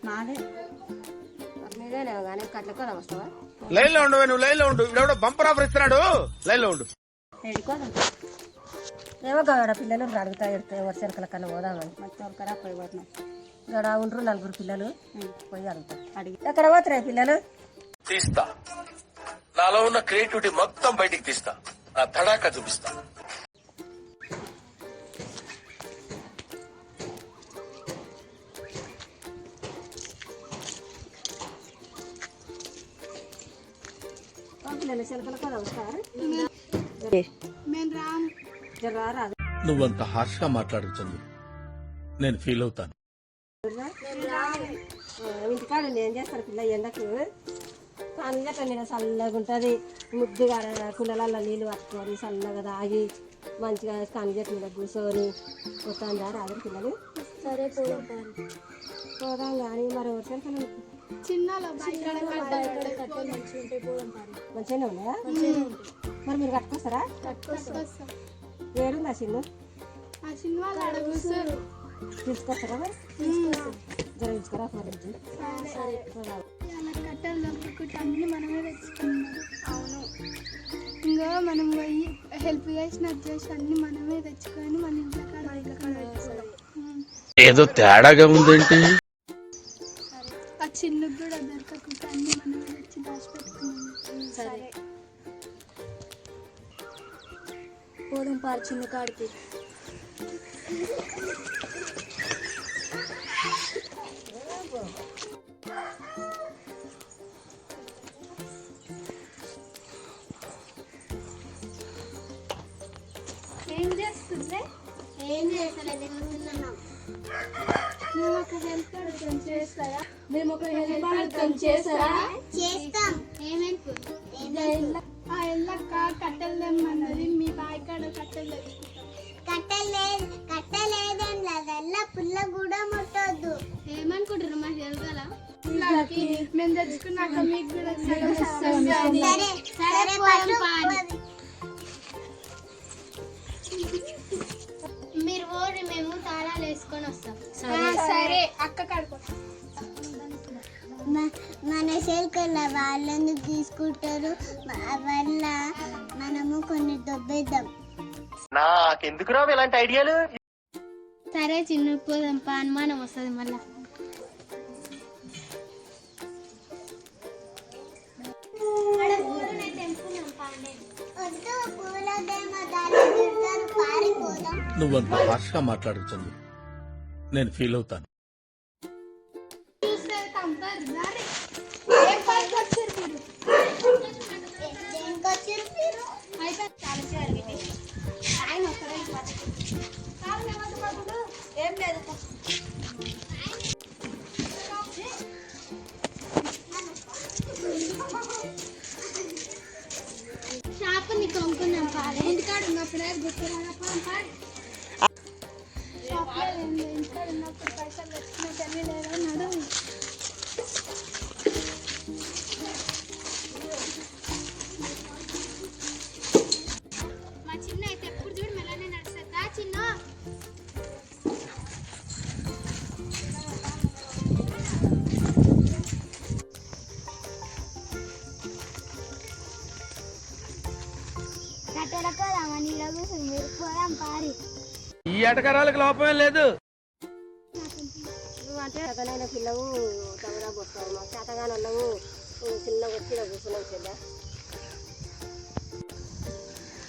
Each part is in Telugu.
నాదే మీదేనేమో కానీ కట్ల కూడా వస్తావా? లైన్ లో ఉండు, నువ్వు లైన్ లో ఉండు. ఇప్పుడు బంపర్ ఆఫర్ ఇస్తున్నాడు, లైన్ లో ఉండు. ఏమో గడ పిల్లలు అడుగుతా ఎడితే వర్షాల కన్నా పోదామని మొత్తం ఖరాబ్ అయిపోతున్నాం. గడ ఉండ్రు 4 పిల్లలు పోయి అడుగుతా. అడిగి ఎక్కడ పోతున్నాయి పిల్లలు? తీస్తా, నాలో ఉన్న క్రియేటివిటీ మొత్తం బయటికి తీస్తా, నా తడాక చూపిస్తా. పిల్లలు శిల్కల కూడా వస్తారు. నువ్వంత హార్ష్ గా మాట్లాడుతుంది, నేను ఫీల్ అవుతాను. ఇంటికాడండి ఏం చేస్తారు పిల్ల ఎండకు అందుకే నేను చల్లగా ఉంటుంది. ముద్దుగా కుండలలో నీళ్ళు పట్టుకొని చల్లగా తాగి మంచిగా కనిజెట్ మీద కూర్చొని వస్తాను రాదు పిల్లలు. సరే పోదాం కానీ మరి వర్షాలు మంచిగానే ఉన్నాయా? మరి మీరు కట్టుకొస్తారా? ఏడుందా చిన్ను? తీసుకొస్తారా మరి? జరిగించుకోరా కట్టలు దొరుకుతుంటే అన్ని మనమే తెచ్చుకున్నాం. అవును, ఇంకా మనం పోయి హెల్ప్ చేసినట్టు చేసి అన్ని మనమే తెచ్చుకొని మన ఇంట్లో ఏదో తేడాగా ఉందేంటి? ఆ చిన్నుకు కూడా దొరకకుండా అన్ని మనమే తెచ్చి దాచిపెట్టుకున్నాం. సరే పోదాం పారు చిన్న కాడికి. ఏం చేస్తుందే? ఏం చేస్తలేదు, మేము ఒక హెల్ప్ అడుగుతాం, చేస్తారా? చేస్తాం. ఏమైంది? ఆ ఎల్లక్క కట్టెలు తెమ్మన్నది, మీ బాయ్ కాడ కట్టెలు కట్టలేదేం లేదల్లా పుల్ల కూడా ముట్టొద్దు. ఏమనుకుంటారు మా ఎలగల మేము తెచ్చుకున్నాక మీకు కూడా సరే సరే మీరు ఓడి, మేము తాళాలు వేసుకొని వస్తాం. సరే అక్క కడుకో. మన శేల్కల వాళ్ళెందుకు తీసుకుంటారు? వల్ల మనము కొన్ని దొబ్బేద్దాం. నాకెందుకు రావు ఇలాంటి ఐడియాలు? సరే చిన్న పోదాం, అనుమానం వస్తుంది మళ్ళా. నువ్వంత హార్ష్ గా మాట్లాడుతుంది, నేను ఫీల్ అవుతాను. ఏం లేదు షాప్ ని కొనుక్కున్నాం. పాలే ఇంటికాడ ఉన్నప్పుడు గుర్తురాగా ఇంటికాడ ఉన్నప్పుడు పైసలు తెచ్చుకున్నట్టు లేదా నడుము. మా చిన్న అయితే ఎప్పుడు చూడు మెల్లనే నడుస్తుందా చిన్న? కట్టెలకోదామా నీళ్ళ కూర్చొని మీరు పోదాం పారి. ఈ ఎటకరాలకు లోపమే లేదు. అంటే చేతనైన పిల్లవు తమరా పోతావు, మా చేతగానే వాళ్ళవు చిన్న వచ్చి కూర్చున్నావు చెల్లా.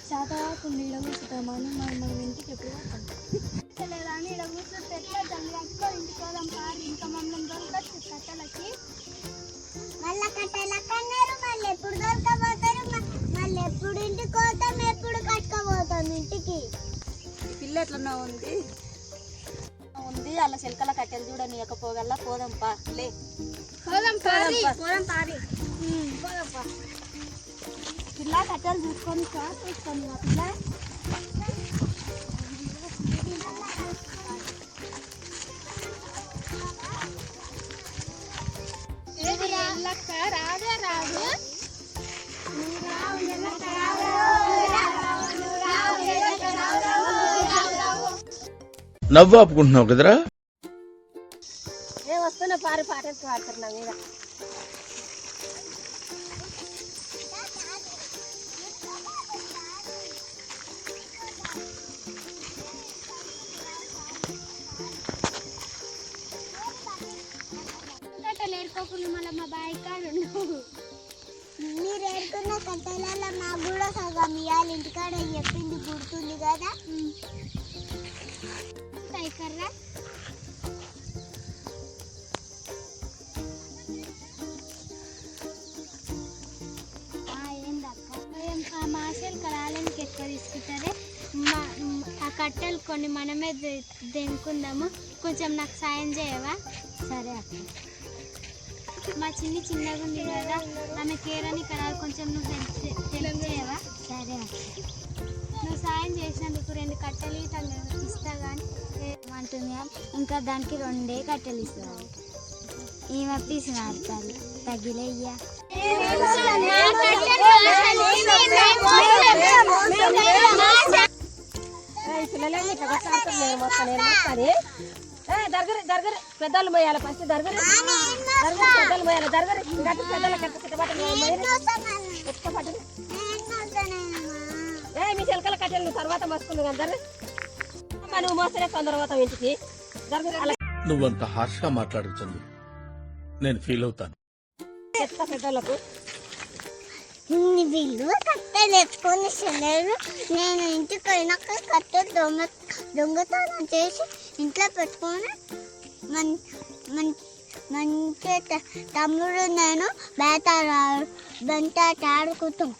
శాతకుండా ఇడ కూర్చుంటామని మనం ఇంటికి ఎప్పుడు లేదా అని ఇడ కూర్చొని ఎట్లా దాన్ని కట్టుకొని ఇంటికి పోదాం పారి. ఇంకా మమ్మల్ని దొరకచ్చు కట్టెలకి. మళ్ళీ కట్టెలకన్నారు, మళ్ళీ ఎప్పుడు దొరకపోతారు, మళ్ళీ ఎప్పుడు ఇంటికి పోతాం, ఎప్పుడు కట్టుకోపోతాం ఇంటికి. పిల్ల ఎట్లన్నా ఉంది అలా శిల్కల కట్టెలు చూడనియకపోగల్లా పోదాం పా. లే పోదాం పారి. పోదాం పా. పిల్ల కట్టెలు చూసుకొని చూసుకొని పిల్ల రాదే రాదు. నవ్వు ఆపుకుంటున్నావు కదరా? ఏ పారి పాటలు పాడతారు నా మీద. కట్టెలు ఏరుకోకుండా మళ్ళీ మా బావి కాడ ఉండవు. మీరు ఏడుకున్న కట్టెలలో మాకు కూడా సగం ఇవ్వాలి, ఇంటికాడ చెప్పింది గుర్తుంది కదా. కర్రా మాసలు కళాలకి ఎక్కువ తీసుకుంటారే. ఆ కట్టెలు కొన్ని మనమే దెంకుందాము, కొంచెం నాకు సాయం చేయవా? సరే అక్క. మా చిన్నగా ఉంది కదా, ఆమె కేరని కళాలు కొంచెం నువ్వు హెల్ప్ చేయవా? సరే అక్క. నువ్వు సాయం చేసినందుకు 2 కట్టెలు ఇస్తా కానీ ఏమంటుంది ఇంకా దానికి 2 కట్టెలు ఇస్తుంది. ఈమె పీసిన ఆడతారు తగిలయ్యా. పిల్లలే ఇట్లా కొట్టాడుతుంది. నేను మొత్తం దర్గరి పెద్దలు పోయాలి ఫస్ట్. దర్గరి పెద్దలు పోయాలి. దర్గరి ఇంకా పెద్దల మీ చిలకల కట్టెలు నువ్వు తర్వాత మసుకుంది కదా. దర్గరి నువ్వు మోస్తేనే తొందర పోతావు ఇంటికి. దర్గరి నువ్వంత హార్ష్ గా మాట్లాడు చందు, నేను ఫీల్ అవుతాను. చెప్తా పెద్దలకు. వీళ్ళు కట్టెలు ఎత్తుకొని తినరు. నేను ఇంటికి పోయినాక కట్టెలు దొంగతనం చేసి ఇంట్లో పెట్టుకొని మంచి తమ్ముడు నేను బెంట ఆడుకుంటాం.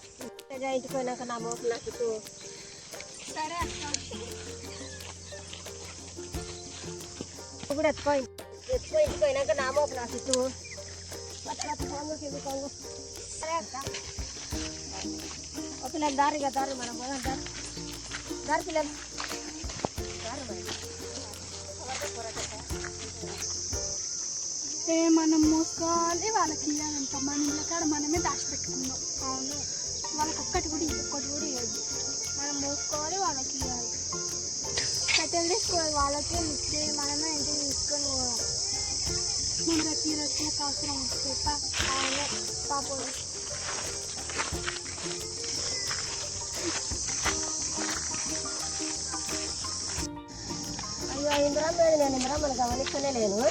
ఇంటికి పోయినాక నా మోపు నాకు సరే అక్క. కూడా ఎత్తుకో ఇంటికి పోయినాక నా మోపు నాకు ఇటు. సరే అక్క. ఒక పిల్లలు దారిగా దారి మనం పోదాం. దారి పిల్లలు దారి మనం మోసుకోవాలి, వాళ్ళకి ఇవ్వాలంట. మన ఇళ్ళ కాడ మనమే దాచిపెట్టుకున్నాం. అవును, వాళ్ళకి ఒక్కటి కూడా ఇవ్వద్దు. మనం మోసుకోవాలి, వాళ్ళకి ఇవ్వాలి. కట్టెలు తీసుకోవాలి, వాళ్ళకి ఇచ్చి మనమే ఇంటికి తీసుకొని పోవాలి. మన ప్రతి రోజులకు అవసరం వస్తే అవును పాపం. అయ్యో ఇందిరా లేదు, నేను ఇందిరా మనం గమనిస్తూనే లేను.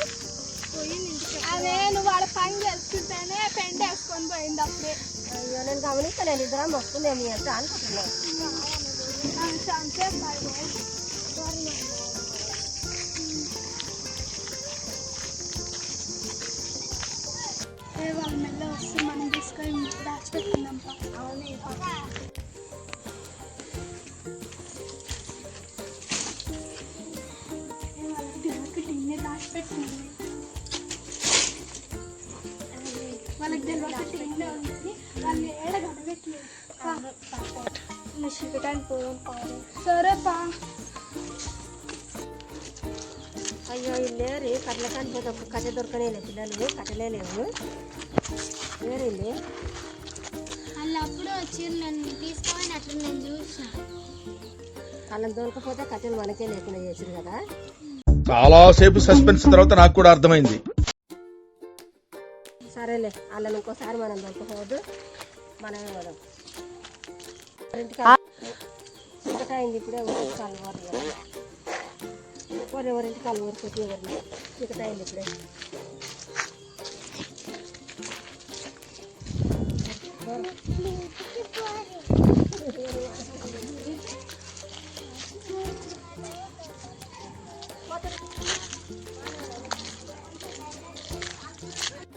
అదే నువ్వు వాళ్ళ పని చేసుకుంటేనే పెండ వేసుకొని పోయింది అప్పుడే. అయ్యో నేను గమనిస్తలేను. ఇద్దరా వస్తుందే మీ అంతా అనుకుంటున్నాను. వాళ్ళ మెల్ల వస్తే మనం తీసుకొని దాచిపెట్టుకుందాం. అవును దాచిపెట్టుకుంది. వాళ్ళకి తెలియక టిన్నే ఉంది. వాళ్ళు ఏడ గడబెట్టలేదు. చూపెట్టడానికి పోదాం పాడు. సరే పా. అయ్యో లేరు కట్టెల కానీ పోతే ఒక కట్టె దొరకనే లేదు. పిల్లలు కట్టెలే లేవు. వేరే వాళ్ళు అప్పుడు వచ్చి నన్ను తీసుకొని అట్లా నేను చూసిన. వాళ్ళని దొరకపోతే కట్టెలు మనకే లేకుండా చేసారు కదా. చాలాసేపు సస్పెన్స్ తర్వాత నాకు కూడా అర్థమైంది. సరేలే వాళ్ళని ఇంకోసారి మనం దొరకపోవద్దు, మనమే పోదాం. ఇంటికి అయింది ఇప్పుడే. ఎవరింటికి వాళ్ళు ఊరుకొచ్చి ఎవరిని చీకటి అయింది ఇప్పుడే.